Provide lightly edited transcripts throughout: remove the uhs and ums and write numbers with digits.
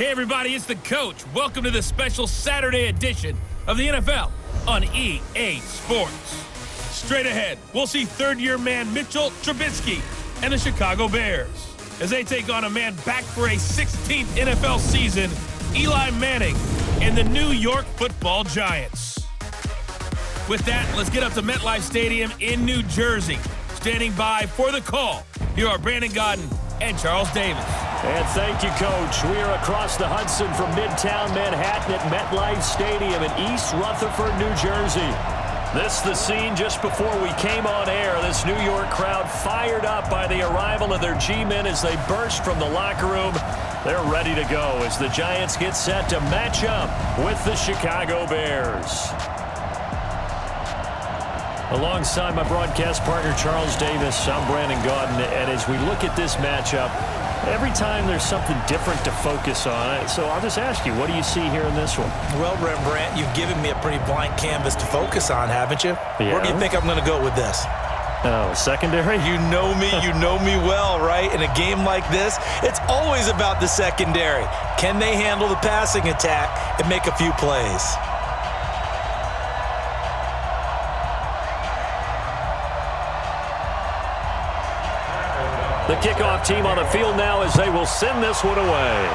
Hey everybody, it's the coach. Welcome to the special Saturday edition of the NFL on EA Sports. Straight ahead, we'll see third-year man Mitchell Trubisky and the Chicago Bears as they take on a man back for a 16th NFL season, Eli Manning and the New York Football Giants. With that, let's get up to MetLife Stadium in New Jersey. Standing by for the call, here are Brandon Gaudin and Charles Davis. And thank you, Coach. We are across the Hudson from Midtown Manhattan at MetLife Stadium in East Rutherford, New Jersey. This is the scene just before we came on air. This New York crowd fired up by the arrival of their G-men as they burst from the locker room. They're ready to go as the Giants get set to match up with the Chicago Bears. Alongside my broadcast partner, Charles Davis, I'm Brandon Gaudin. And as we look at this matchup, every time there's something different to focus on. So I'll just ask you, what do you see here in this one? Well, Brent, you've given me a pretty blank canvas to focus on, haven't you? Yeah. Where do you think I'm going to go with this? Oh, secondary? You know me well, right? In a game like this, it's always about the secondary. Can they handle the passing attack and make a few plays? The kickoff team on the field now as they will send this one away.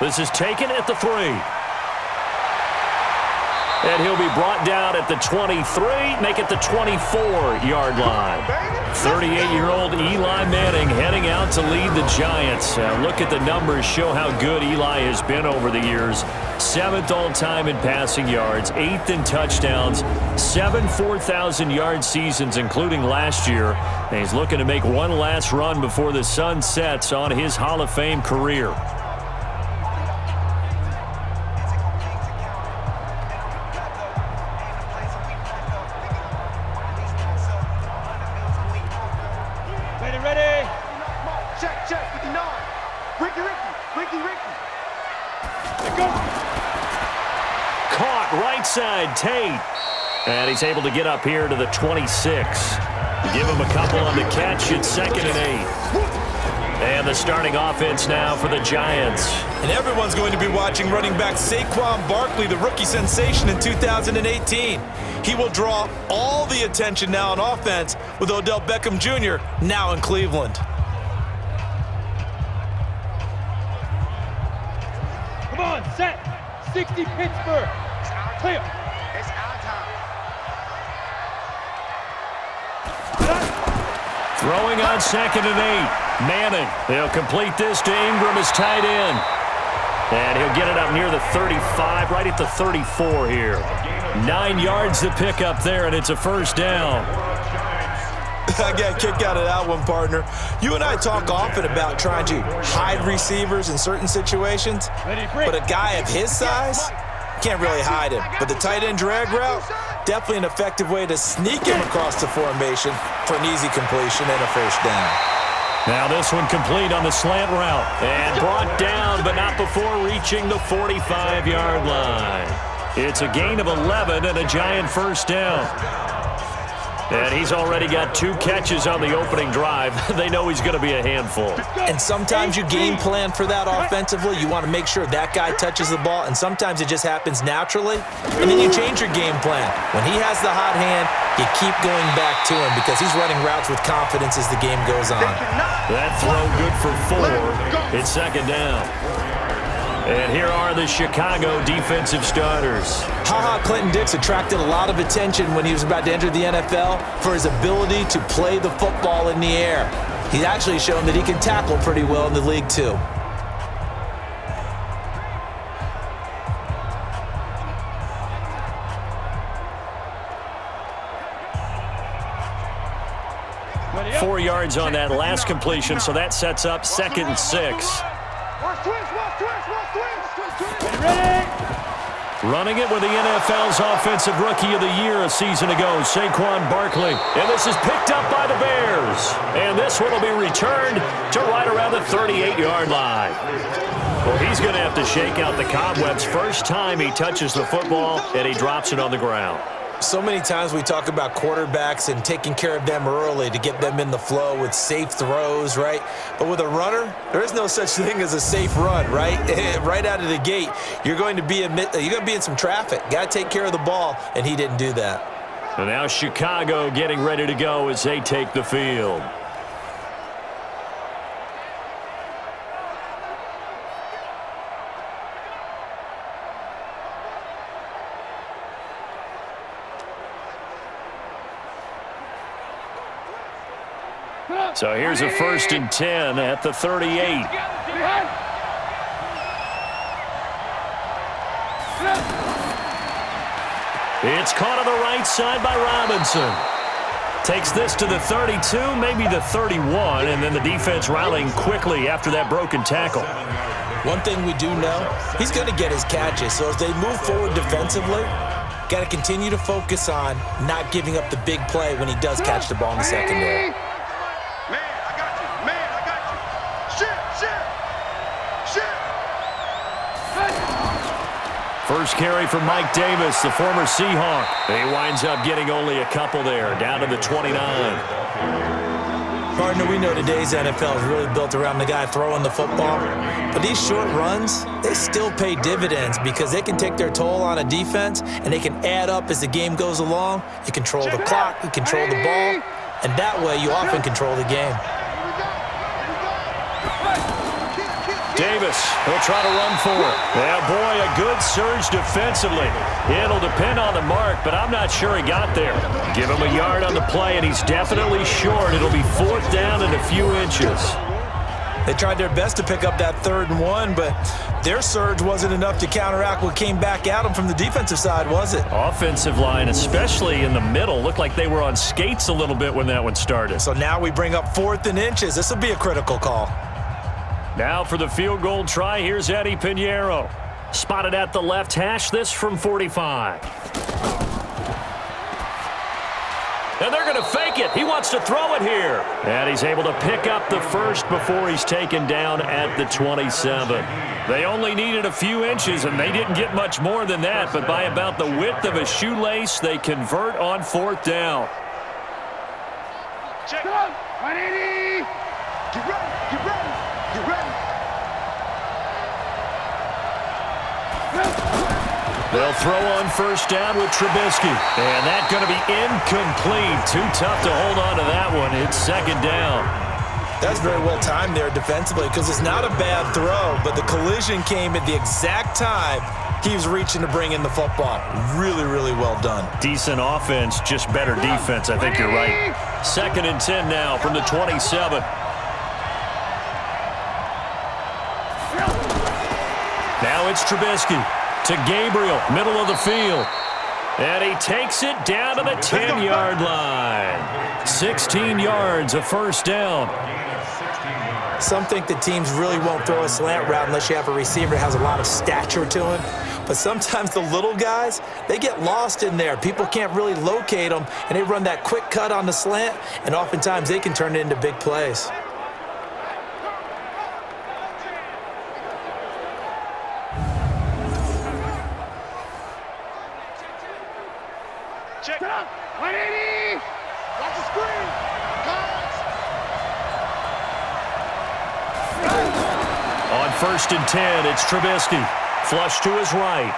This is taken at the 3. And he'll be brought down at the 23, make it the 24-yard line. 38-year-old Eli Manning heading out to lead the Giants. Look at the numbers, show how good Eli has been over the years. 7th all-time in passing yards, 8th in touchdowns, 7 4,000-yard seasons, including last year. And he's looking to make one last run before the sun sets on his Hall of Fame career. Ready. Check with the 9. Ricky. Go. Caught right side, Tate. And he's able to get up here to the 26. Give him a couple on the catch. It's 2nd and 8. And the starting offense now for the Giants. And everyone's going to be watching running back Saquon Barkley, the rookie sensation in 2018. He will draw all the attention now on offense with Odell Beckham Jr. now in Cleveland. Come on, set. 60 Pittsburgh. Clear. It's our time. Throwing on 2nd and 8. Manning. He'll complete this to Ingram as tight end. And he'll get it up near the 35, right at the 34 here. 9 yards to pick up there, and it's a first down. I got a kick out of that one, partner. You and I talk often about trying to hide receivers in certain situations, but a guy of his size can't really hide him. But the tight end drag route, definitely an effective way to sneak him across the formation for an easy completion and a first down. Now this one complete on the slant route. And brought down, but not before reaching the 45-yard line. It's a gain of 11 and a Giant first down. And he's already got 2 catches on the opening drive. They know he's going to be a handful. And sometimes you game plan for that offensively. You want to make sure that guy touches the ball, and sometimes it just happens naturally. And then you change your game plan. When he has the hot hand, you keep going back to him because he's running routes with confidence as the game goes on. That throw good for 4. It's 2nd down. And here are the Chicago defensive starters. Clinton Dix attracted a lot of attention when he was about to enter the NFL for his ability to play the football in the air. He's actually shown that he can tackle pretty well in the league, too. Ready? 4 yards on that last completion, so that sets up 2nd and 6. Ready? Running it with the NFL's Offensive Rookie of the Year a season ago, Saquon Barkley. And this is picked up by the Bears. And this one will be returned to right around the 38-yard line. Well, he's going to have to shake out the cobwebs first time he touches the football, and he drops it on the ground. So many times we talk about quarterbacks and taking care of them early to get them in the flow with safe throws, right? But with a runner, there is no such thing as a safe run, right? Right out of the gate, you're going to be in some traffic. Got to take care of the ball, and he didn't do that. And now Chicago getting ready to go as they take the field. So here's a 1st and 10 at the 38. It's caught on the right side by Robinson. Takes this to the 32, maybe the 31, and then the defense rallying quickly after that broken tackle. One thing we do know, he's going to get his catches. So as they move forward defensively, got to continue to focus on not giving up the big play when he does catch the ball in the secondary. First carry from Mike Davis, the former Seahawk. He winds up getting only a couple there, down to the 29. Partner, we know today's NFL is really built around the guy throwing the football. But these short runs, they still pay dividends because they can take their toll on a defense and they can add up as the game goes along. You control the clock, you control the ball, and that way you often control the game. Davis, he'll try to run for it. Yeah, boy, a good surge defensively. It'll depend on the mark, but I'm not sure he got there. Give him a yard on the play, and he's definitely short. It'll be 4th down and a few inches. They tried their best to pick up that 3rd and 1, but their surge wasn't enough to counteract what came back at them from the defensive side, was it? Offensive line, especially in the middle, looked like they were on skates a little bit when that one started. So now we bring up 4th and inches. This will be a critical call. Now for the field goal try, here's Eddie Pinheiro. Spotted at the left hash, this from 45. And they're going to fake it. He wants to throw it here. And he's able to pick up the first before he's taken down at the 27. They only needed a few inches, and they didn't get much more than that. But by about the width of a shoelace, they convert on 4th down. Check. 180. Get ready. Get ready. Get ready. They'll throw on 1st down with Trubisky. And that's going to be incomplete. Too tough to hold on to that one. It's 2nd down. That's very well timed there defensively because it's not a bad throw, but the collision came at the exact time he was reaching to bring in the football. Really, really well done. Decent offense, just better defense. I think you're right. 2nd and 10 now from the 27. Now it's Trubisky to Gabriel, middle of the field. And he takes it down to the 10-yard line. 16 yards, a 1st down. Some think the teams really won't throw a slant route unless you have a receiver that has a lot of stature to him. But sometimes the little guys, they get lost in there. People can't really locate them, and they run that quick cut on the slant, and oftentimes they can turn it into big plays. Check. 180. Watch the screen. On 1st and 10, it's Trubisky. Flush to his right.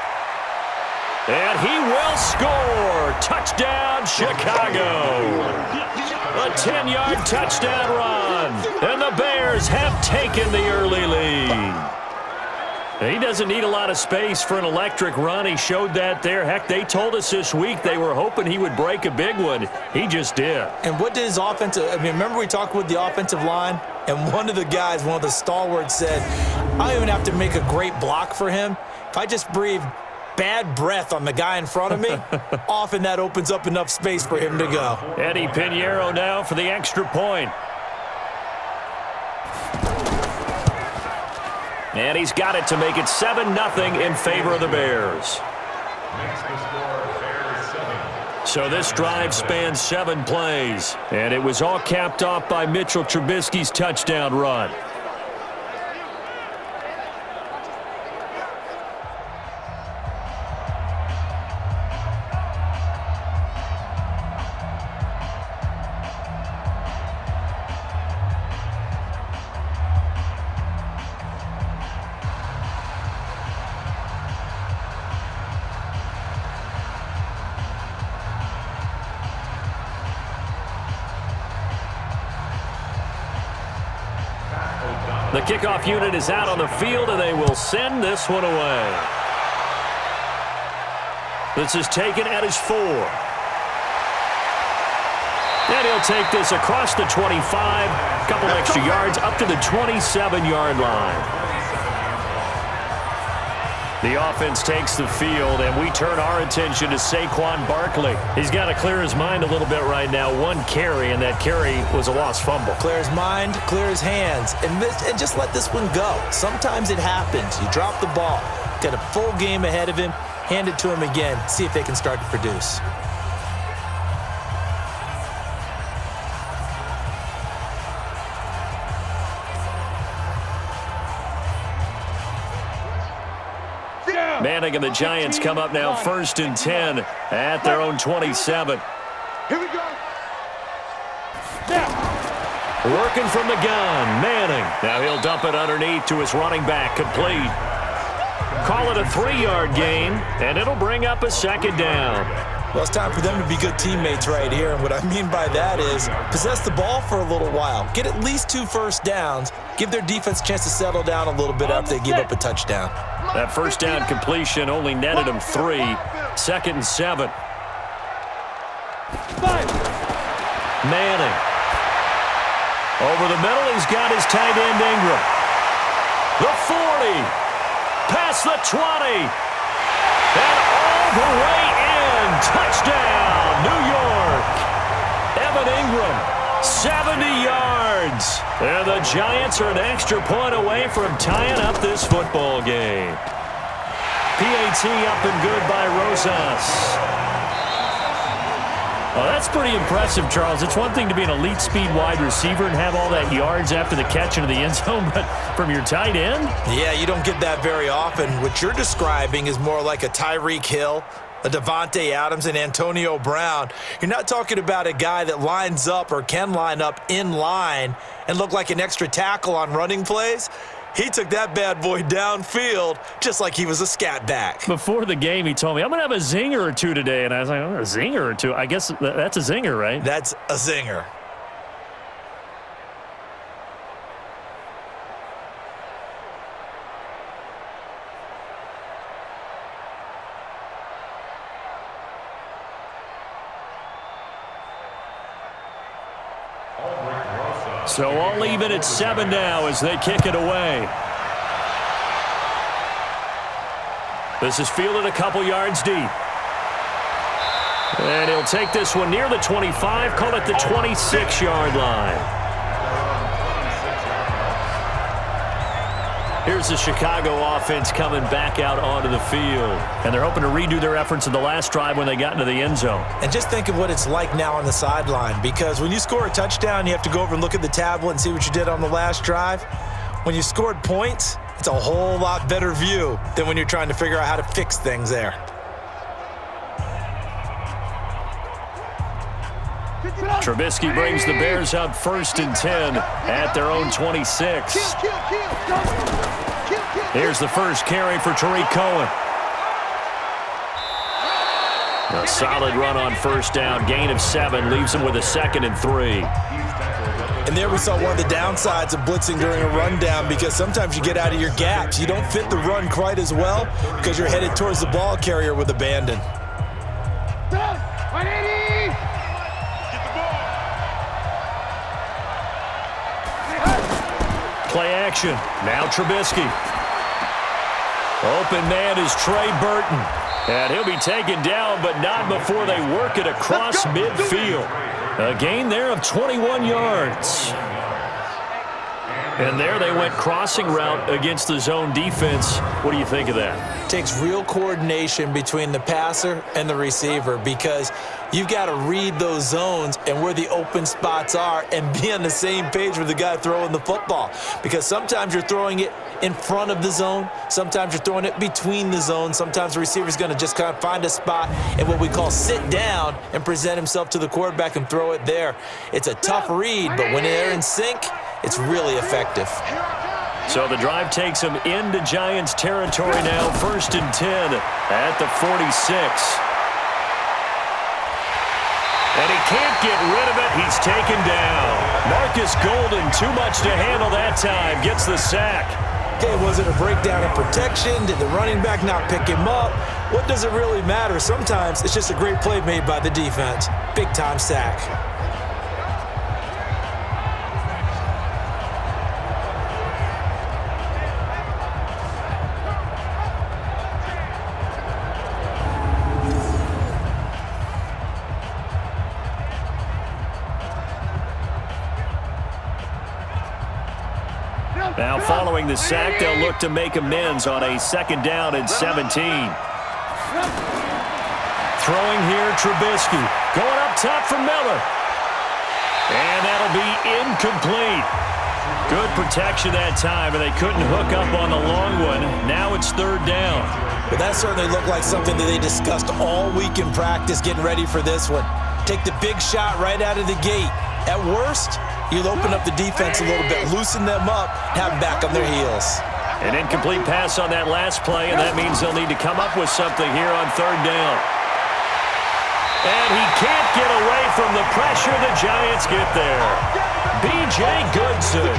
And he will score. Touchdown, Chicago. A 10-yard touchdown run. And the Bears have taken the early lead. He doesn't need a lot of space for an electric run. He showed that there. Heck, they told us this week they were hoping he would break a big one. He just did. And what did his offensive – I mean, remember we talked with the offensive line? And one of the guys, one of the stalwarts said, I don't even have to make a great block for him. If I just breathe bad breath on the guy in front of me, often that opens up enough space for him to go. Eddie Pinheiro now for the extra point. And he's got it to make it 7-0 in favor of the Bears. So this drive spans 7 plays, and it was all capped off by Mitchell Trubisky's touchdown run. The kickoff unit is out on the field, and they will send this one away. This is taken at his 4. And he'll take this across the 25, a couple extra yards up to the 27-yard line. The offense takes the field, and we turn our attention to Saquon Barkley. He's got to clear his mind a little bit right now. 1 carry, and that carry was a lost fumble. Clear his mind, clear his hands, and just let this one go. Sometimes it happens. You drop the ball, got a full game ahead of him, hand it to him again, see if they can start to produce. Manning and the Giants come up now 1st and 10 at their own 27. Here we go. Working from the gun, Manning. Now he'll dump it underneath to his running back, complete. Call it a 3-yard gain, and it'll bring up a 2nd down. Well, it's time for them to be good teammates right here, and what I mean by that is possess the ball for a little while, get at least 2 first downs, give their defense a chance to settle down a little bit after they give up a touchdown. That first down completion only netted him 3. 2nd and 7. Manning. Over the middle, he's got his tight end Ingram. The 40. Past the 20. And all the way in. Touchdown, New York. Evan Ingram, 70 yards. And the Giants are an extra point away from tying up this football game. PAT up and good by Rosas. Well, that's pretty impressive, Charles. It's one thing to be an elite speed wide receiver and have all that yards after the catch into the end zone, but from your tight end? Yeah, you don't get that very often. What you're describing is more like a Tyreek Hill, a Devontae Adams, and Antonio Brown. You're not talking about a guy that lines up or can line up in line and look like an extra tackle on running plays. He took that bad boy downfield just like he was a scat back. Before the game, he told me, I'm going to have a zinger or two today. And I was like, oh, a zinger or two? I guess that's a zinger, right? That's a zinger. So all even at 7 now as they kick it away. This is fielded a couple yards deep. And he'll take this one near the 25, call it the 26-yard line. Here's the Chicago offense coming back out onto the field. And they're hoping to redo their efforts in the last drive when they got into the end zone. And just think of what it's like now on the sideline, because when you score a touchdown, you have to go over and look at the tablet and see what you did on the last drive. When you scored points, it's a whole lot better view than when you're trying to figure out how to fix things there. Trubisky brings the Bears up 1st and 10 at their own 26. Here's the first carry for Tariq Cohen. A solid run on 1st down. Gain of 7 leaves him with a 2nd and 3. And there we saw one of the downsides of blitzing during a rundown, because sometimes you get out of your gaps. You don't fit the run quite as well because you're headed towards the ball carrier with abandon. Play action. Now Trubisky. Open man is Trey Burton. And he'll be taken down, but not before they work it across midfield. A gain there of 21 yards. And there they went crossing route against the zone defense. What do you think of that? It takes real coordination between the passer and the receiver, because you've got to read those zones and where the open spots are and be on the same page with the guy throwing the football. Because sometimes you're throwing it in front of the zone. Sometimes you're throwing it between the zones. Sometimes the receiver's going to just kind of find a spot and what we call sit down and present himself to the quarterback and throw it there. It's a tough read, but when they're in sync, it's really effective. So the drive takes him into Giants territory now. 1st and 10 at the 46. And he can't get rid of it. He's taken down. Marcus Golden, too much to handle that time, gets the sack. Okay, was it a breakdown in protection? Did the running back not pick him up? What does it really matter? Sometimes it's just a great play made by the defense. Big-time sack. Now following the sack, they'll look to make amends on a 2nd down and 17. Throwing here, Trubisky. Going up top for Miller. And that'll be incomplete. Good protection that time, and they couldn't hook up on the long one. Now it's 3rd down. Well, that certainly looked like something that they discussed all week in practice, getting ready for this one. Take the big shot right out of the gate. At worst, you'll open up the defense a little bit, loosen them up, have them back on their heels. An incomplete pass on that last play, and that means they'll need to come up with something here on 3rd down. And he can't get away from the pressure. The Giants get there. B.J. Goodson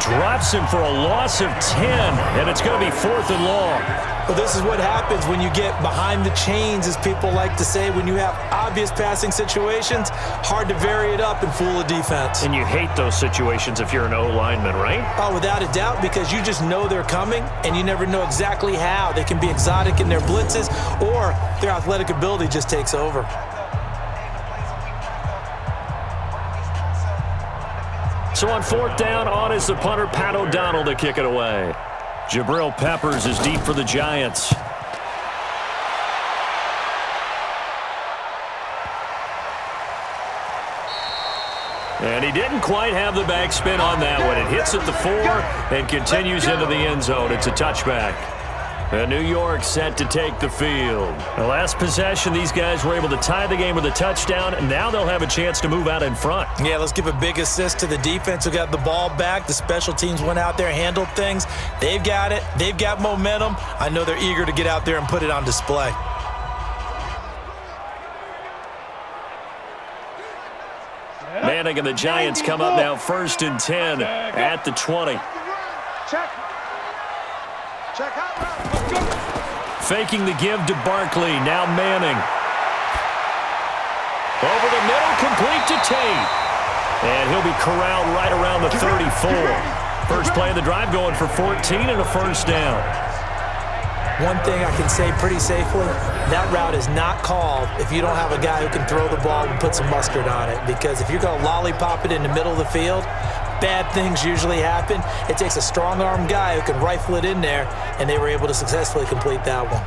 drops him for a loss of 10, and it's going to be 4th and long. Well, this is what happens when you get behind the chains, as people like to say. When you have obvious passing situations, hard to vary it up and fool a defense. And you hate those situations if you're an O-lineman, right? Oh, without a doubt, because you just know they're coming, and you never know exactly how. They can be exotic in their blitzes, or their athletic ability just takes over. So on 4th down, on is the punter, Pat O'Donnell, to kick it away. Jabril Peppers is deep for the Giants. And he didn't quite have the backspin on that one. It hits at the 4 and continues into the end zone. It's a touchback. And New York set to take the field. The last possession, these guys were able to tie the game with a touchdown, and now they'll have a chance to move out in front. Yeah, let's give a big assist to the defense who got the ball back. The special teams went out there, handled things. They've got it. They've got momentum. I know they're eager to get out there and put it on display. Manning and the Giants come up now 1st and 10 at the 20. Faking the give to Barkley. Now Manning. Over the middle, complete to Tate. And he'll be corralled right around the 34. First play of the drive going for 14 and a 1st down. One thing I can say pretty safely, that route is not called if you don't have a guy who can throw the ball and put some mustard on it. Because if you're going to lollipop it in the middle of the field, bad things usually happen. It takes a strong-arm guy who can rifle it in there, and they were able to successfully complete that one.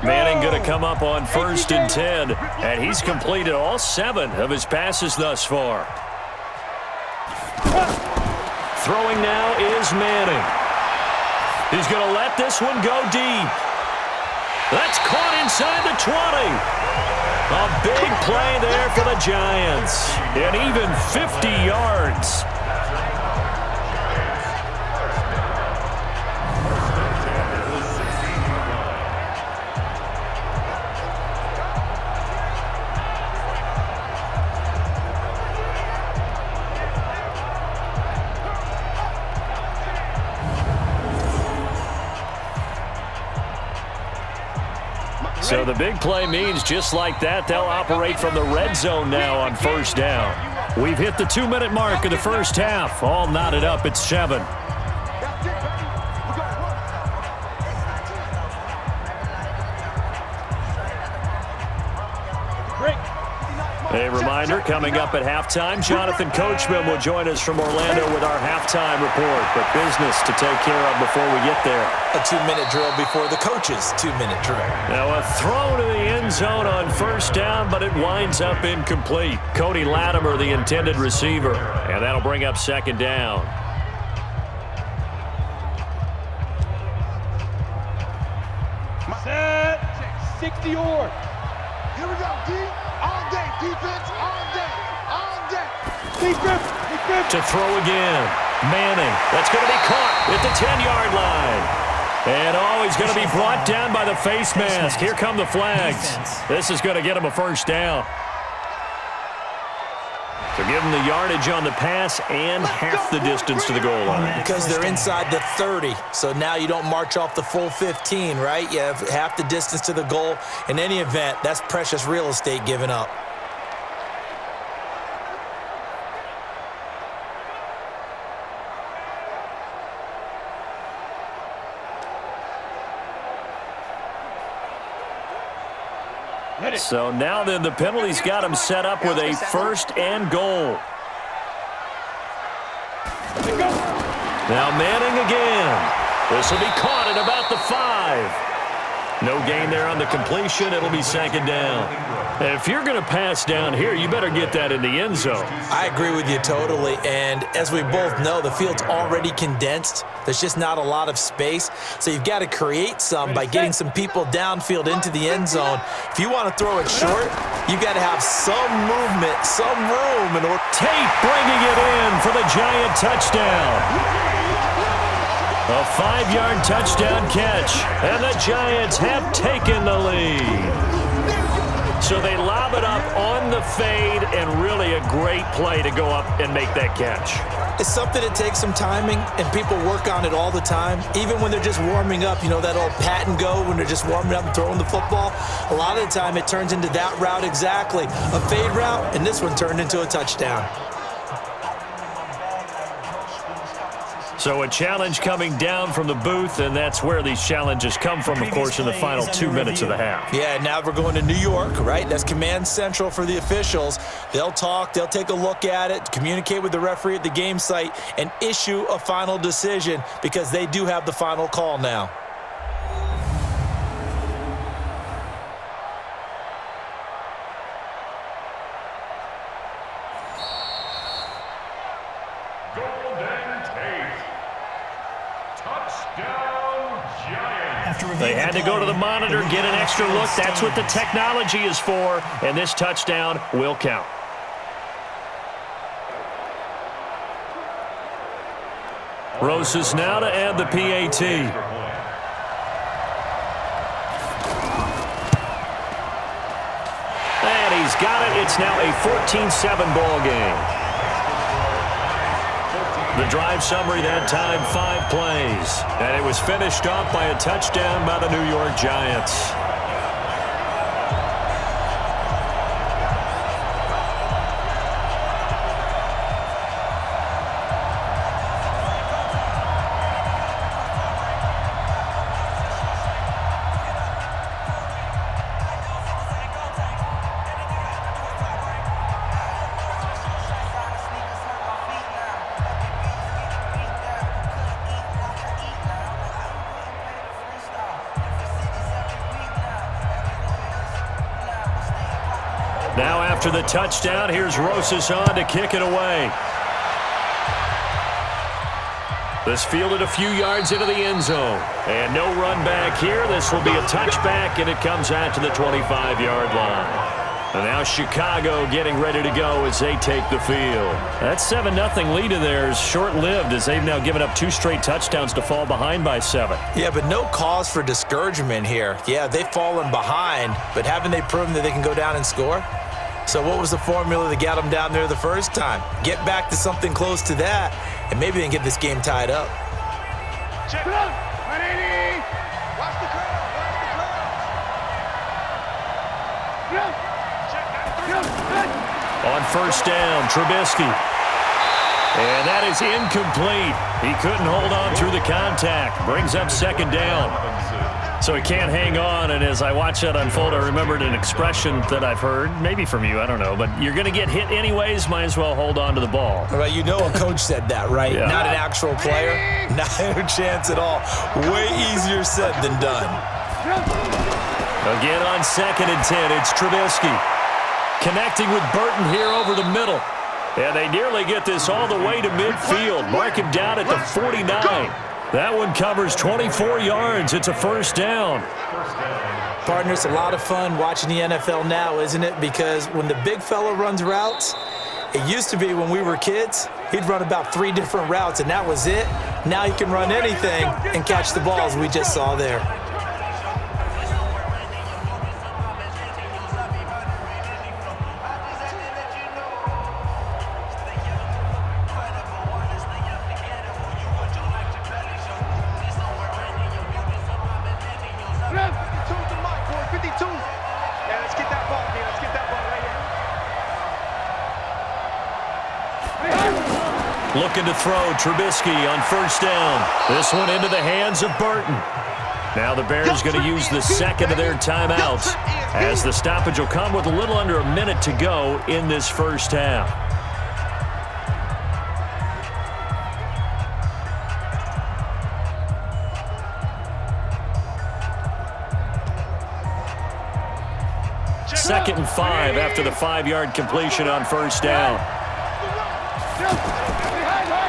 Manning going to come up on 1st and 10, and he's completed all 7 of his passes thus far. Throwing now is Manning. He's going to let this one go deep. That's caught inside the 20. A big play there for the Giants. And even 50 yards. So the big play means just like that, they'll operate from the red zone now on 1st down. We've hit the 2-minute mark of the first half. All knotted up at 7. A reminder, coming up at halftime, Jonathan Coachman will join us from Orlando with our halftime report. But business to take care of before we get there. A 2-minute drill before the coach's 2-minute drill. Now a throw to the end zone on 1st down, but it winds up incomplete. Cody Latimer, the intended receiver. And that'll bring up 2nd down. Set. 60 or. Here we go, D. All day. Defense, all day. All day. Defense. To throw again. Manning. That's going to be caught at the 10-yard line. And he's going to be brought down by the face mask. Here come the flags. This is going to get him a first down. So give them the yardage on the pass and half the distance to the goal line. Because they're inside the 30, so now you don't march off the full 15, right? You have half the distance to the goal. In any event, that's precious real estate given up. So now then the penalty's got him set up with a first and goal. Now Manning again. This will be caught at about the 5. No gain there on the completion. It'll be second down. If you're going to pass down here, you better get that in the end zone. I agree with you totally. And as we both know, the field's already condensed. There's just not a lot of space. So you've got to create some by getting some people downfield into the end zone. If you want to throw it short, you've got to have some movement, some room in order. Tate bringing it in for the Giant touchdown. A 5-yard touchdown catch, and the Giants have taken the lead. So they lob it up on the fade, and really a great play to go up and make that catch. It's something that takes some timing, and people work on it all the time. Even when they're just warming up, you know, that old pat and go when they're just warming up and throwing the football. A lot of the time it turns into that route exactly. A fade route, and this one turned into a touchdown. So a challenge coming down from the booth, and that's where these challenges come from, of course, in the final 2 minutes of the half. Yeah, now we're going to New York, right? That's command central for the officials. They'll talk, they'll take a look at it, communicate with the referee at the game site, and issue a final decision because they do have the final call now. They had to go to the monitor, get an extra look. That's what the technology is for, and this touchdown will count. Roses now to add the PAT. And he's got it. It's now a 14-7 ball game. The drive summary that time, 5 plays. And it was finished off by a touchdown by the New York Giants. Now after the touchdown, here's Rosas on to kick it away. This fielded a few yards into the end zone. And no run back here. This will be a touchback, and it comes out to the 25-yard line. And now Chicago getting ready to go as they take the field. That 7-0 lead of theirs short-lived as they've now given up 2 straight touchdowns to fall behind by 7. Yeah, but no cause for discouragement here. Yeah, they've fallen behind, but haven't they proven that they can go down and score? So what was the formula that got them down there the first time? Get back to something close to that, and maybe they can get this game tied up. Check it out. 180. Watch the crowd. On first down, Trubisky. And that is incomplete. He couldn't hold on through the contact. Brings up second down. So he can't hang on, and as I watch that unfold, I remembered an expression that I've heard, maybe from you, I don't know, but you're going to get hit anyways, might as well hold on to the ball. Well, you know a coach said that, right? Yeah. Not an actual player. Not a chance at all. Way easier said than done. Again on 2nd and 10, it's Trubisky. Connecting with Burton here over the middle. And they nearly get this all the way to midfield. Mark him down at the 49. That one covers 24 yards. It's a first down. Partner, it's a lot of fun watching the NFL now, isn't it? Because when the big fella runs routes, it used to be when we were kids, he'd run about 3 different routes, and that was it. Now he can run anything and catch the balls we just saw there. Looking to throw Trubisky on first down. This one into the hands of Burton. Now the Bears going to use the second of their timeouts as the stoppage will come with a little under a minute to go in this first half. Second and 5 after the 5-yard completion on first down.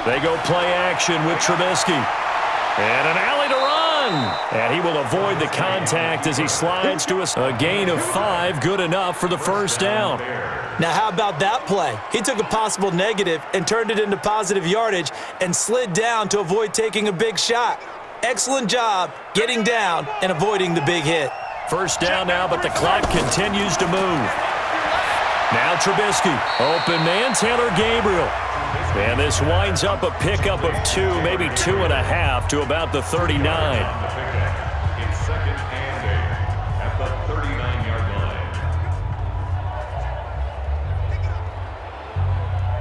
They go play action with Trubisky. And an alley to run. And he will avoid the contact as he slides to a gain of 5. Good enough for the first down. Now how about that play? He took a possible negative and turned it into positive yardage and slid down to avoid taking a big shot. Excellent job getting down and avoiding the big hit. First down now, but the clock continues to move. Now Trubisky. Open man, Taylor Gabriel. And this winds up a pickup of 2, maybe 2.5 to about the 39. It's second and 8 at the 39-yard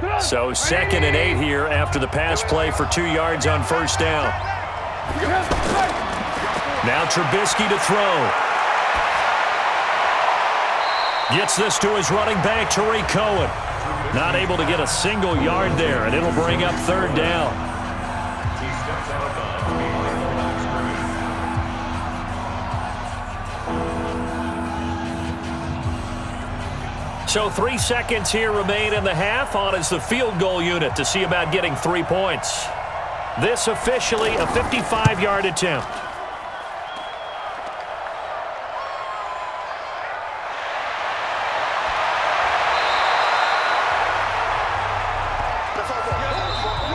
line. So second and 8 here after the pass play for 2 yards on first down. Now Trubisky to throw. Gets this to his running back, Tariq Cohen. Not able to get a single yard there, and it'll bring up third down. He steps out of bounds. So 3 seconds here remain in the half. On is the field goal unit to see about getting 3 points. This officially a 55-yard attempt.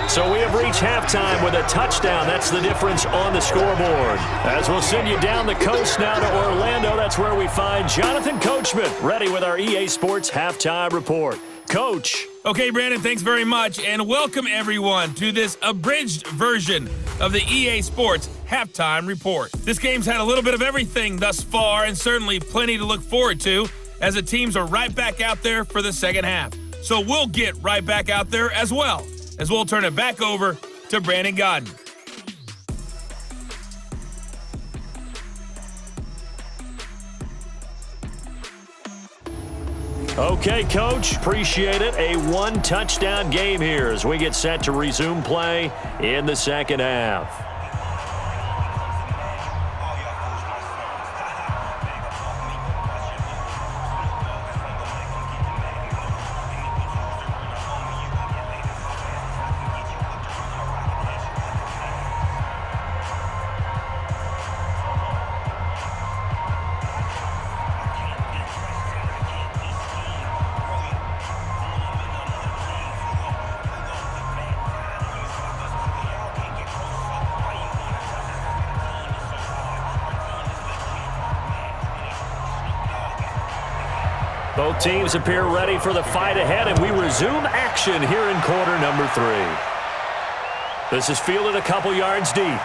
So we have reached halftime with a touchdown. That's the difference on the scoreboard. As we'll send you down the coast now to Orlando, that's where we find Jonathan Coachman ready with our EA Sports Halftime Report. Coach. Okay, Brandon, thanks very much, and welcome everyone to this abridged version of the EA Sports Halftime Report. This game's had a little bit of everything thus far, and certainly plenty to look forward to, as the teams are right back out there for the second half. So we'll get right back out there as well, as we'll turn it back over to Brandon Godden. Okay, Coach, appreciate it. A 1-touchdown game here as we get set to resume play in the second half. Both teams appear ready for the fight ahead, and we resume action here in quarter number 3. This is fielded a couple yards deep.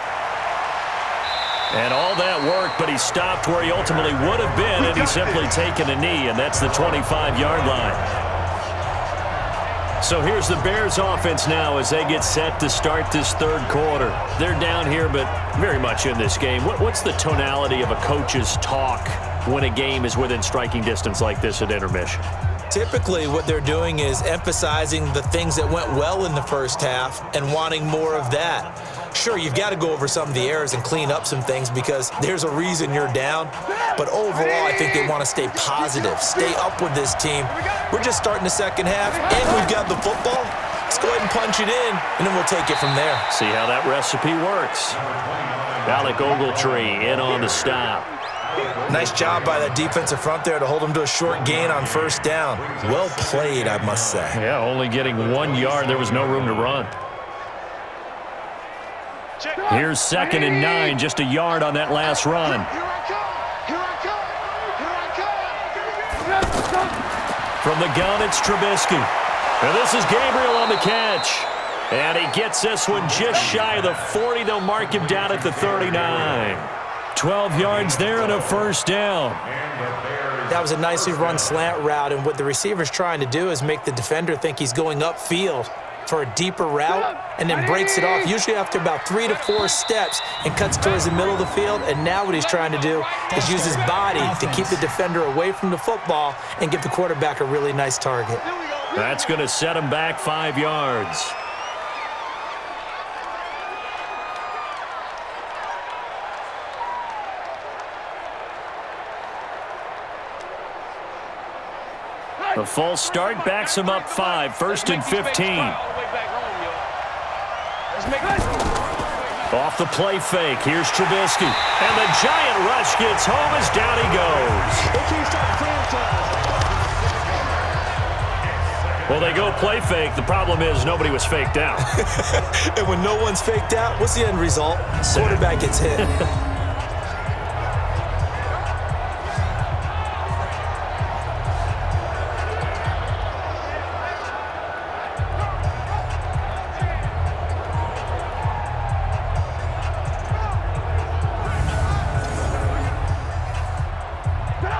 And all that work, but he stopped where he ultimately would have been had he simply taken a knee, and that's the 25-yard line. So here's the Bears offense now as they get set to start this third quarter. They're down here, but very much in this game. What's the tonality of a coach's talk when a game is within striking distance like this at intermission? Typically, what they're doing is emphasizing the things that went well in the first half and wanting more of that. Sure, you've got to go over some of the errors and clean up some things because there's a reason you're down. But overall, I think they want to stay positive, stay up with this team. We're just starting the second half, and we've got the football. Let's go ahead and punch it in, and then we'll take it from there. See how that recipe works. Alec Ogletree in on the stop. Nice job by that defensive front there to hold him to a short gain on first down. Well played, I must say. Yeah, only getting 1 yard. There was no room to run. Here's 2nd and 9, just a yard on that last run. Here I come. Here I come. Here I come. From the gun, it's Trubisky. And this is Gabriel on the catch. And he gets this one just shy of the 40. They'll mark him down at the 39. 12 yards there and a first down. That was a nicely run slant route, and what the receiver's trying to do is make the defender think he's going upfield for a deeper route and then breaks it off, usually after about 3 to 4 steps, and cuts towards the middle of the field. And now what he's trying to do is use his body to keep the defender away from the football and give the quarterback a really nice target. That's going to set him back 5 yards. The false start backs him up 5, 1st and 15. Off the play fake, here's Trubisky. And the giant rush gets home as down he goes. Well, they go play fake. The problem is nobody was faked out. And when no one's faked out, what's the end result? Quarterback gets hit.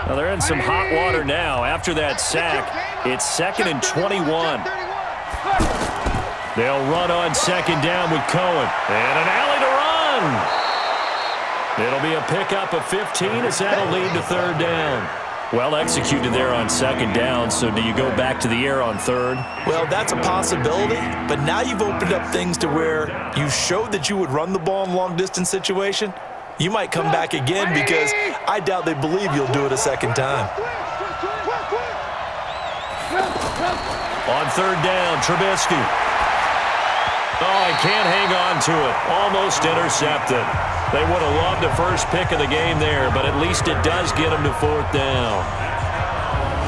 Well, they're in some hot water now. After that sack, it's 2nd and 21. They'll run on 2nd down with Cohen. And an alley to run. It'll be a pickup of 15 as that'll lead to 3rd down. Well executed there on 2nd down, so do you go back to the air on 3rd? Well, that's a possibility, but now you've opened up things to where you showed that you would run the ball in long-distance situation. You might come back again because I doubt they believe you'll do it a 2nd time. On 3rd down, Trubisky. Oh, he can't hang on to it. Almost intercepted. They would have loved a first pick of the game there, but at least it does get them to 4th down.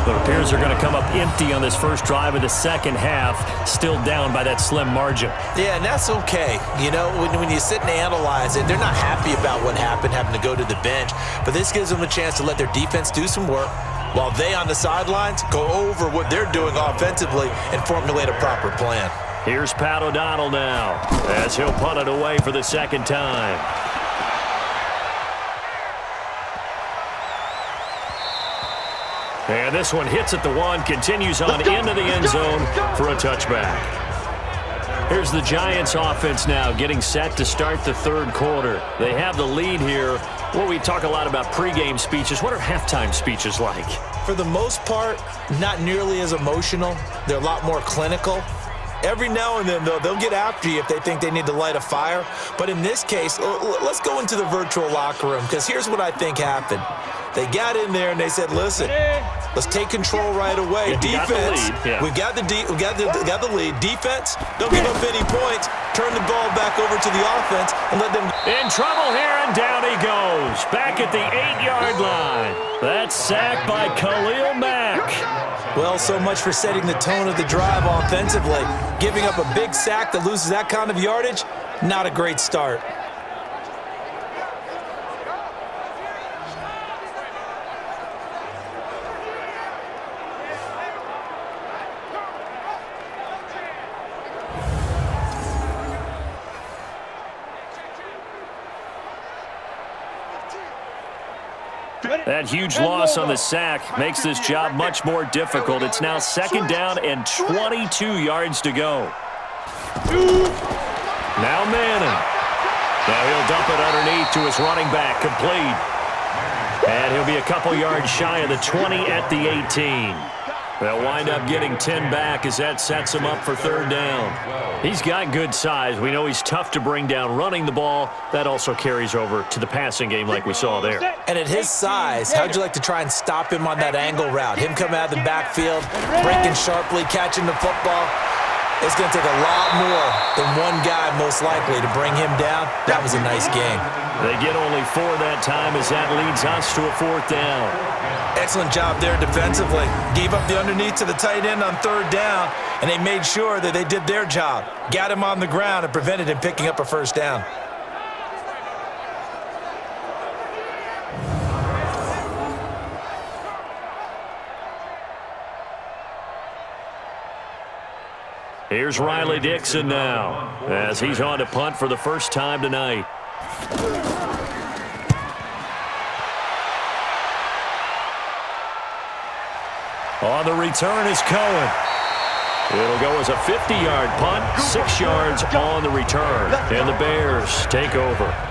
It appears they're going to come up empty on this first drive of the 2nd half, still down by that slim margin. Yeah, and that's okay. You know, when you sit and analyze it, they're not happy about what happened, having to go to the bench. But this gives them a chance to let their defense do some work while they on the sidelines go over what they're doing offensively and formulate a proper plan. Here's Pat O'Donnell now as he'll punt it away for the 2nd time. And this one hits at the 1, continues on into the end zone for a touchback. Here's the Giants offense now getting set to start the 3rd quarter. They have the lead here. Well, we talk a lot about pregame speeches. What are halftime speeches like? For the most part, not nearly as emotional. They're a lot more clinical. Every now and then, though, they'll get after you if they think they need to light a fire. But in this case, let's go into the virtual locker room, because here's what I think happened. They got in there and they said, listen, let's take control right away. Defense, we got the lead. Defense, don't give up any points. Turn the ball back over to the offense and let them. In trouble here, and down he goes. Back at the 8-yard line. That's sacked by Khalil Mack. Well, so much for setting the tone of the drive offensively. Giving up a big sack that loses that kind of yardage, not a great start. That huge loss on the sack makes this job much more difficult. It's now 2nd down and 22 yards to go. Now Madden. Now he'll dump it underneath to his running back, complete. And he'll be a couple yards shy of the 20 at the 18. They'll wind up getting 10 back as that sets him up for 3rd down. He's got good size. We know he's tough to bring down running the ball. That also carries over to the passing game like we saw there. And at his size, how'd you like to try and stop him on that angle route? Him coming out of the backfield, breaking sharply, catching the football. It's going to take a lot more than one guy, most likely, to bring him down. That was a nice game. They get only 4 that time as that leads us to a 4th down. Excellent job there defensively. Gave up the underneath to the tight end on 3rd down, and they made sure that they did their job. Got him on the ground and prevented him picking up a 1st down. Here's Riley Dixon now as he's on to punt for the first time tonight. On the return is Cohen. It'll go as a 50-yard punt, 6 yards on the return. And the Bears take over.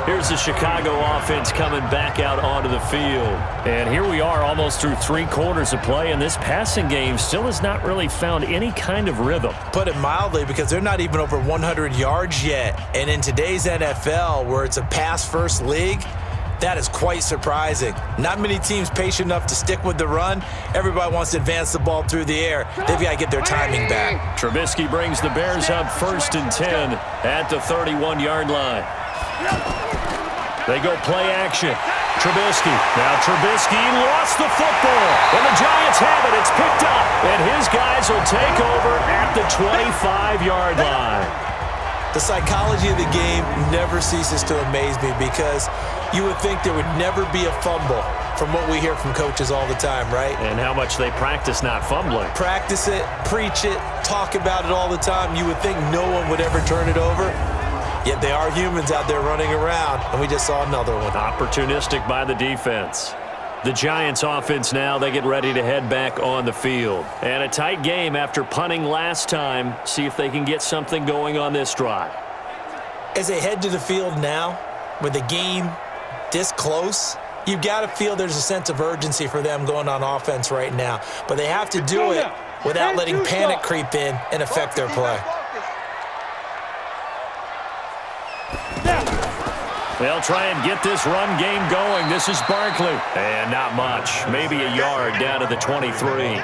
Here's the Chicago offense coming back out onto the field. And here we are almost through 3 quarters of play, and this passing game still has not really found any kind of rhythm. Put it mildly, because they're not even over 100 yards yet. And in today's NFL, where it's a pass-first league, that is quite surprising. Not many teams patient enough to stick with the run. Everybody wants to advance the ball through the air. They've got to get their timing back. Trubisky brings the Bears up 1st and 10 at the 31-yard line. They go play action. Trubisky. Now Trubisky lost the football. And the Giants have it. It's picked up. And his guys will take over at the 25-yard line. The psychology of the game never ceases to amaze me, because you would think there would never be a fumble from what we hear from coaches all the time, right? And how much they practice not fumbling. Practice it, preach it, talk about it all the time. You would think no one would ever turn it over. Yet they are humans out there running around, and we just saw another one. Opportunistic by the defense. The Giants offense now, they get ready to head back on the field. And a tight game after punting last time. See if they can get something going on this drive. As they head to the field now, with the game this close, you've got to feel there's a sense of urgency for them going on offense right now. But they have to do it without letting panic creep in and affect their play. They'll try and get this run game going. This is Barkley. And not much. Maybe a yard down to the 23.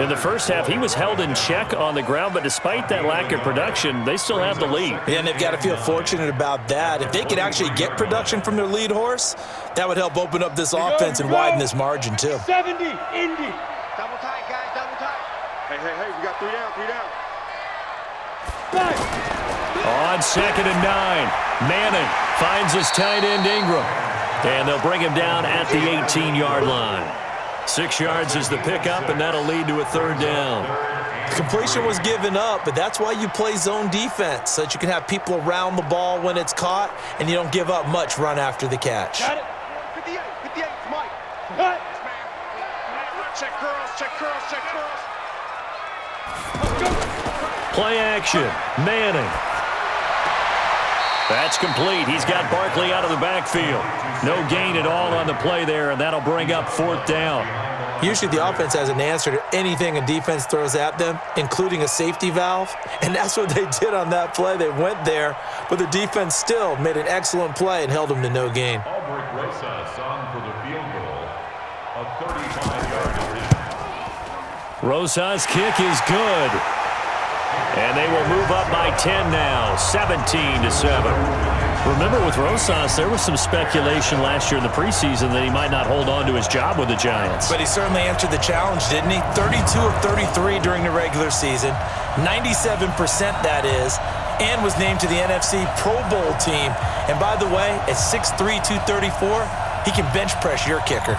In the first half, he was held in check on the ground, but despite that lack of production, they still have the lead. Yeah, and they've got to feel fortunate about that. If they could actually get production from their lead horse, that would help open up this offense and widen this margin, too. 70, Indy. Double tight, guys, double tight. Hey, we got 3 down, 3 down. On 2nd and 9, Manning finds his tight end Ingram. And they'll bring him down at the 18-yard line. 6 yards is the pickup, and that'll lead to a 3rd down. Completion was given up, but that's why you play zone defense, so that you can have people around the ball when it's caught, and you don't give up much run after the catch. Got it. 58, Mike. Cut. Check curls, check curls, check curls. Play action. Manning. That's complete. He's got Barkley out of the backfield. No gain at all on the play there, and that'll bring up 4th down. Usually the offense has an answer to anything a defense throws at them, including a safety valve, and that's what they did on that play. They went there, but the defense still made an excellent play and held them to no gain. Albrecht Rosas on for the field goal. A 35-yard decision. Rosas' kick is good. And they will move up by 10 now, 17-7. Remember, with Rosas, there was some speculation last year in the preseason that he might not hold on to his job with the Giants. But he certainly answered the challenge, didn't he? 32 of 33 during the regular season, 97% that is, and was named to the NFC Pro Bowl team. And by the way, at 6'3", 234, he can bench press your kicker.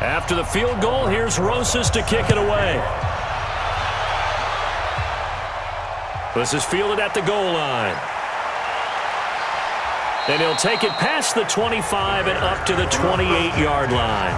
After the field goal, here's Rosas to kick it away. This is fielded at the goal line. And he'll take it past the 25 and up to the 28-yard line.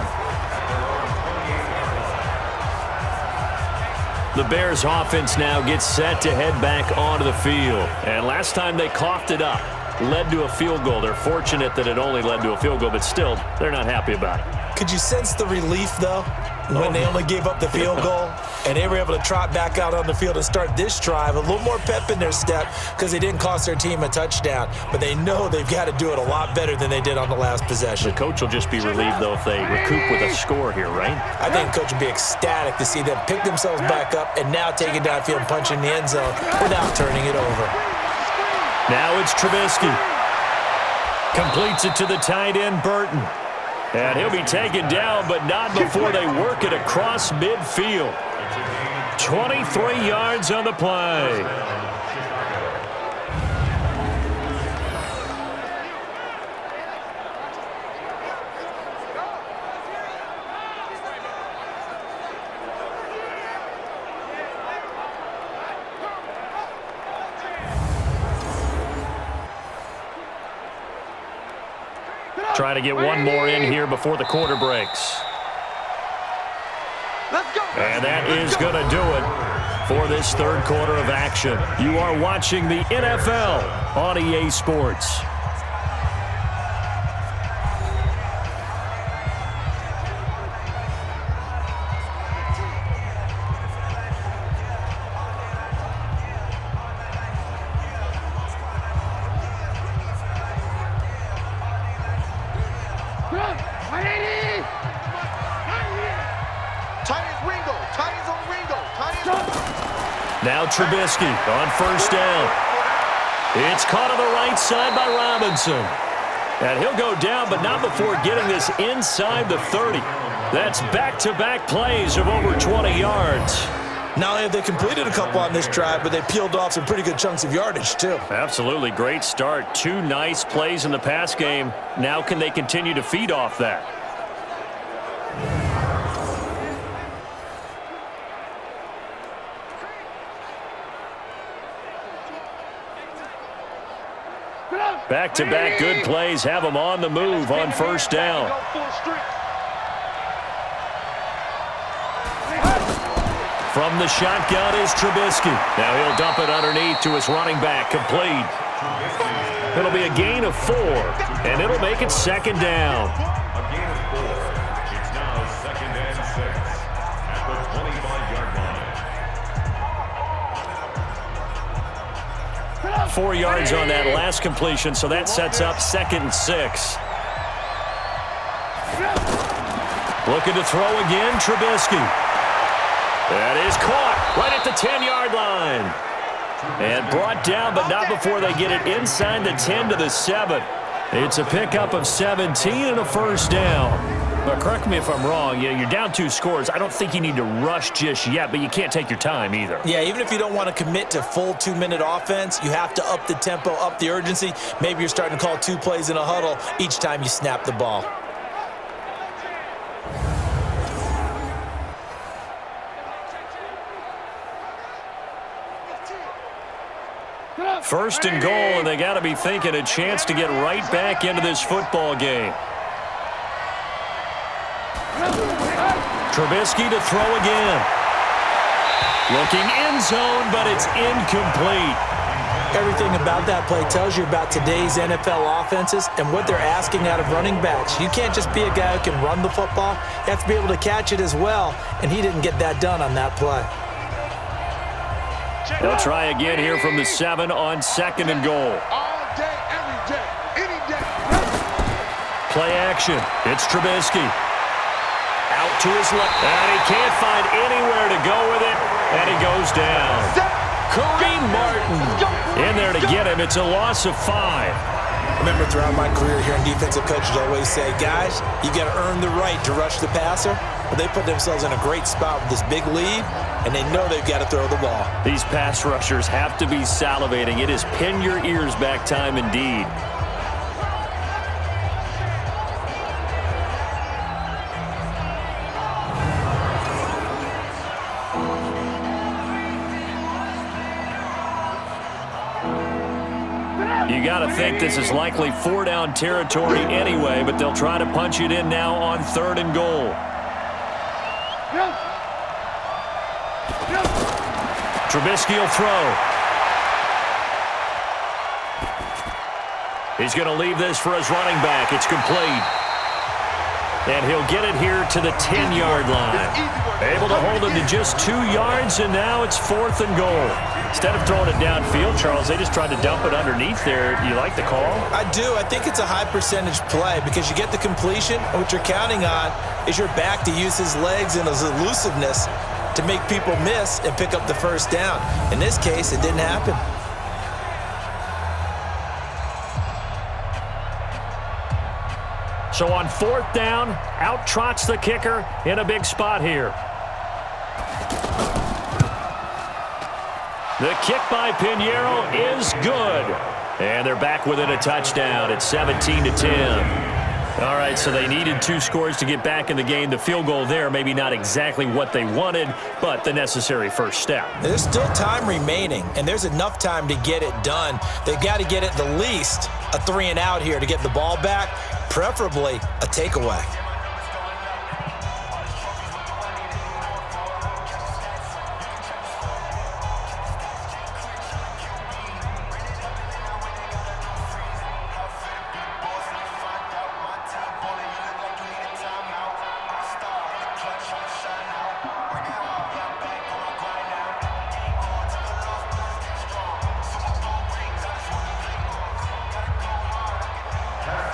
The Bears offense now gets set to head back onto the field. And last time they coughed it up, led to a field goal. They're fortunate that it only led to a field goal, but still, they're not happy about it. Could you sense the relief, though, when they only gave up the field goal and they were able to trot back out on the field and start this drive? A little more pep in their step because they didn't cost their team a touchdown, but they know they've got to do it a lot better than they did on the last possession. The coach will just be relieved, though, if they recoup with a score here, right? I think the coach would be ecstatic to see them pick themselves back up and now take it downfield and punch in the end zone without turning it over. Now it's Trubisky. Completes it to the tight end, Burton. And he'll be taken down, but not before they work it across midfield. 23 yards on the play. Try to get one more in here before the quarter breaks. And that is going to do it for this third quarter of action. You are watching the NFL on EA Sports. Now Trubisky on first down. It's caught on the right side by Robinson. And he'll go down, but not before getting this inside the 30. That's back-to-back plays of over 20 yards. Not only have they completed a couple on this drive, but they peeled off some pretty good chunks of yardage, too. Absolutely. Great start. 2 nice plays in the pass game. Now can they continue to feed off that? Back-to-back good plays have them on the move on first down. From the shotgun is Trubisky. Now he'll dump it underneath to his running back. Complete. It'll be a gain of 4, and it'll make it second down. A gain of 4. It's now second and 6 at the 25-yard line. 4 yards on that last completion, so that sets up second and 6. Looking to throw again, Trubisky. That is caught right at the 10-yard line. And brought down, but not before they get it inside the 10 to the 7. It's a pickup of 17 and a first down. But correct me if I'm wrong, you're down 2 scores. I don't think you need to rush just yet, but you can't take your time either. Yeah, even if you don't want to commit to full 2-minute offense, you have to up the tempo, up the urgency. Maybe you're starting to call 2 plays in a huddle each time you snap the ball. First and goal, and they got to be thinking a chance to get right back into this football game. Trubisky to throw again. Looking end zone, but it's incomplete. Everything about that play tells you about today's NFL offenses and what they're asking out of running backs. You can't just be a guy who can run the football. You have to be able to catch it as well, and he didn't get that done on that play. They'll try again here from the 7 on second and goal. All day, every day, any day. Play action. It's Trubisky. Out to his left. And he can't find anywhere to go with it. And he goes down. Kareem Martin in there to get him. It's a loss of 5. Remember, throughout my career here in defensive coaches always say, guys, you got to earn the right to rush the passer. But they put themselves in a great spot with this big lead, and they know they've got to throw the ball. These pass rushers have to be salivating. It is pin your ears back time indeed. You got to think this is likely 4-down territory anyway, but they'll try to punch it in now on third and goal. Trubisky will throw. He's going to leave this for his running back. It's complete. And he'll get it here to the 10-yard line. Able to hold him to just 2 yards, and now it's 4th and goal. Instead of throwing it downfield, Charles, they just tried to dump it underneath there. Do you like the call? I do. I think it's a high-percentage play because you get the completion, and what you're counting on is your back to use his legs and his elusiveness to make people miss and pick up the first down. In this case, it didn't happen. So on 4th down, out trots the kicker in a big spot here. The kick by Pinheiro is good. And they're back within a touchdown at 17-10. All right, so they needed 2 scores to get back in the game. The field goal there, maybe not exactly what they wanted, but the necessary first step. There's still time remaining, and there's enough time to get it done. They've got to get at the least a 3-and-out here to get the ball back, preferably a takeaway.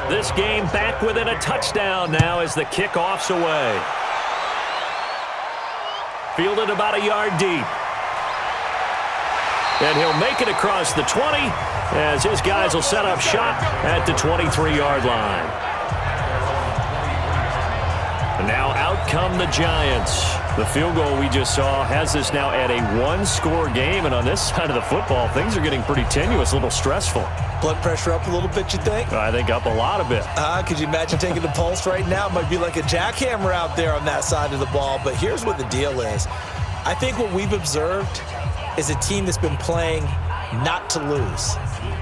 This game back within a touchdown now as the kickoff's away. Fielded about a yard deep. And he'll make it across the 20 as his guys will set up shop at the 23-yard line. And now out come the Giants. The field goal we just saw has this now at a 1-score game, and on this side of the football, things are getting pretty tenuous, a little stressful. Blood pressure up a little bit, you think? I think up a lot of it. Could you imagine taking the pulse right now? It might be like a jackhammer out there on that side of the ball. But here's what the deal is. I think what we've observed is a team that's been playing not to lose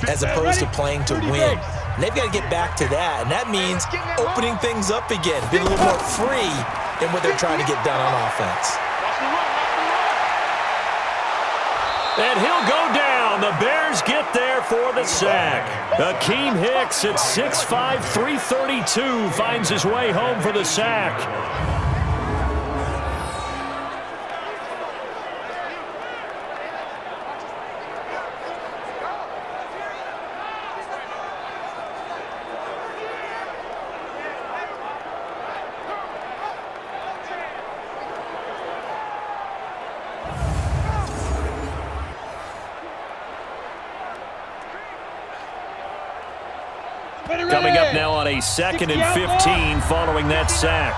as opposed to playing to win. And they've got to get back to that. And that means opening things up again, being a little more free in what they're trying to get done on offense. And he'll go down. The Bears get there for the sack. Akeem Hicks at 6'5", 332 finds his way home for the sack. Coming up now on a 2nd and 15 following that sack.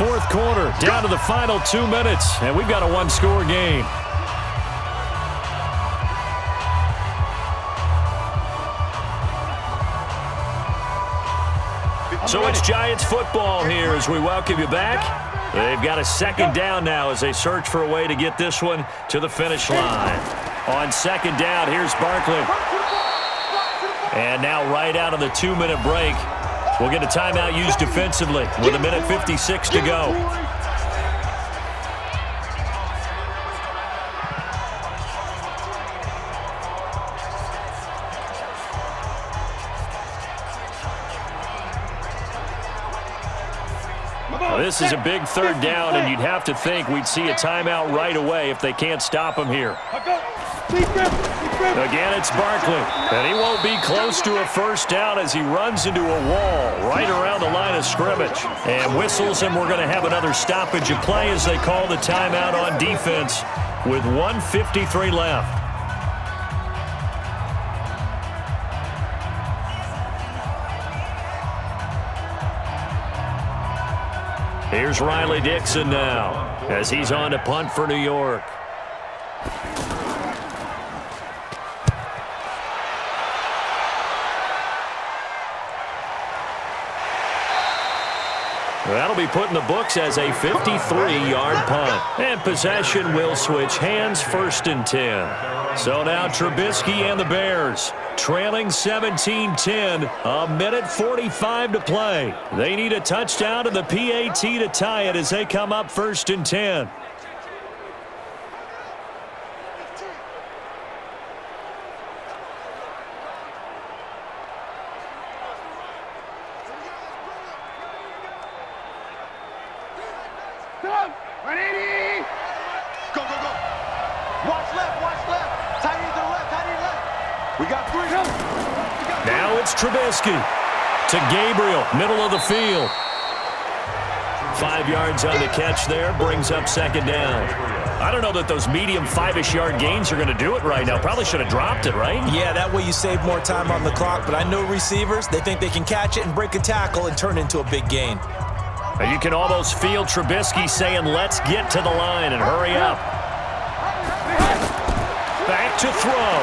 4th quarter, down to the final 2 minutes, and we've got a 1-score game. So it's Giants football here as we welcome you back. They've got a 2nd down now as they search for a way to get this one to the finish line. On 2nd down, here's Barkley. And now right out of the 2-minute break, we'll get a timeout used defensively with 1:56 to go. Well, this is a big 3rd down, and you'd have to think we'd see a timeout right away if they can't stop him here. Again, it's Barkley, and he won't be close to a 1st down as he runs into a wall right around the line of scrimmage. And whistles, and we're going to have another stoppage of play as they call the timeout on defense with 1:53 left. Here's Riley Dixon now as he's on to punt for New York. That'll be put in the books as a 53-yard punt. And possession will switch hands, 1st and 10. So now Trubisky and the Bears trailing 17-10, 1:45 to play. They need a touchdown and the PAT to tie it as they come up 1st and 10. Now it's Trubisky to Gabriel, middle of the field. 5 yards on the catch there. Brings up second down. I don't know that those medium 5-ish yard gains are going to do it right now. Probably should have dropped it, right? Yeah, that way you save more time on the clock. But I know receivers, they think they can catch it and break a tackle and turn it into a big gain. You can almost feel Trubisky saying, let's get to the line and hurry up. Back to throw.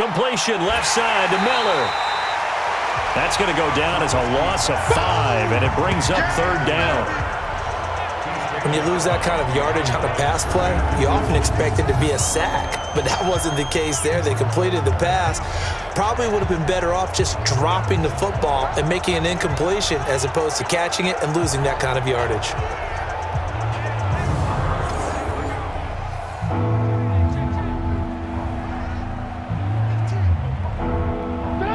Completion left side to Miller. That's going to go down as a loss of 5, and it brings up third down. When you lose that kind of yardage on a pass play, you often expect it to be a sack. But that wasn't the case there. They completed the pass. Probably would have been better off just dropping the football and making an incompletion as opposed to catching it and losing that kind of yardage.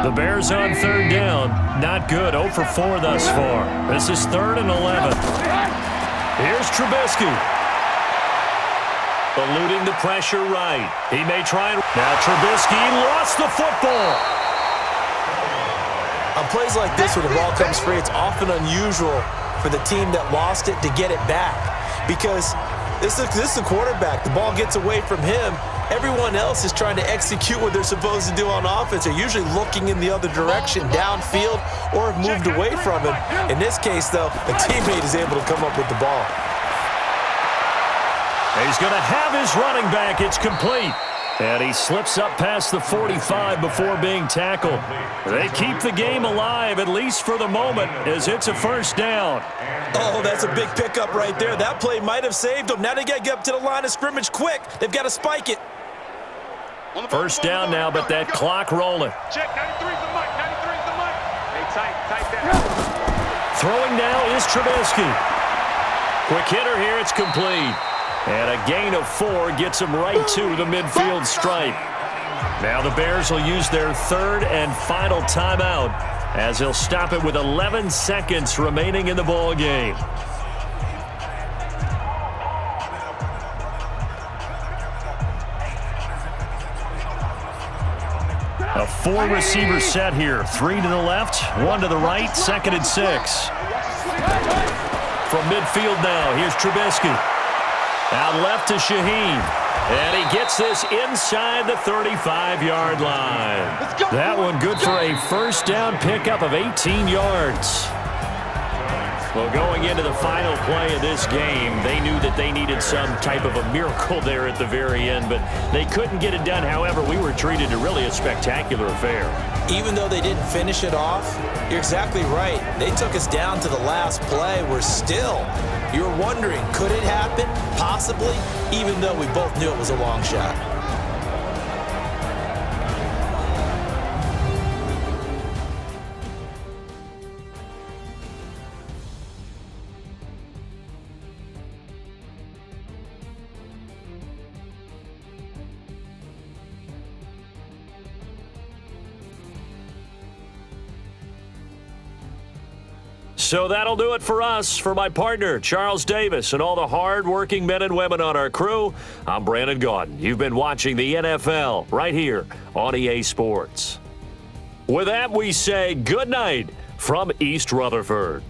The Bears on third down. Not good. 0 for 4 thus far. This is 3rd and 11. Here's Trubisky. Eluding the pressure right. He may try and... Now Trubisky lost the football. On plays like this, when the ball comes free, it's often unusual for the team that lost it to get it back. Because this is a quarterback. The ball gets away from him. Everyone else is trying to execute what they're supposed to do on offense. They're usually looking in the other direction, downfield, or have moved away from him. In this case, though, a teammate is able to come up with the ball. He's going to have his running back. It's complete. And he slips up past the 45 before being tackled. They keep the game alive, at least for the moment, as it's a first down. Oh, that's a big pickup right there. That play might have saved them. Now they got to get up to the line of scrimmage quick. They've got to spike it. First down now, but that clock rolling. Check, 93's the mic, 93's the mic. Hey, tight that. Throwing now is Trubisky. Quick hitter here, it's complete. And a gain of 4 gets him right to the midfield stripe. Now the Bears will use their 3rd and final timeout as they'll stop it with 11 seconds remaining in the ball game. A 4-receiver set here. 3 to the left, 1 to the right, 2nd and 6. From midfield now, here's Trubisky. Out left to Shaheen. And he gets this inside the 35-yard line. That one good for a first down pickup of 18 yards. Well, going into the final play of this game, they knew that they needed some type of a miracle there at the very end, but they couldn't get it done. However, we were treated to really a spectacular affair. Even though they didn't finish it off, you're exactly right. They took us down to the last play. We're still, you're wondering, could it happen? Possibly, even though we both knew it was a long shot. So that'll do it for us. For my partner, Charles Davis, and all the hard-working men and women on our crew, I'm Brandon Gaudin. You've been watching the NFL right here on EA Sports. With that, we say good night from East Rutherford.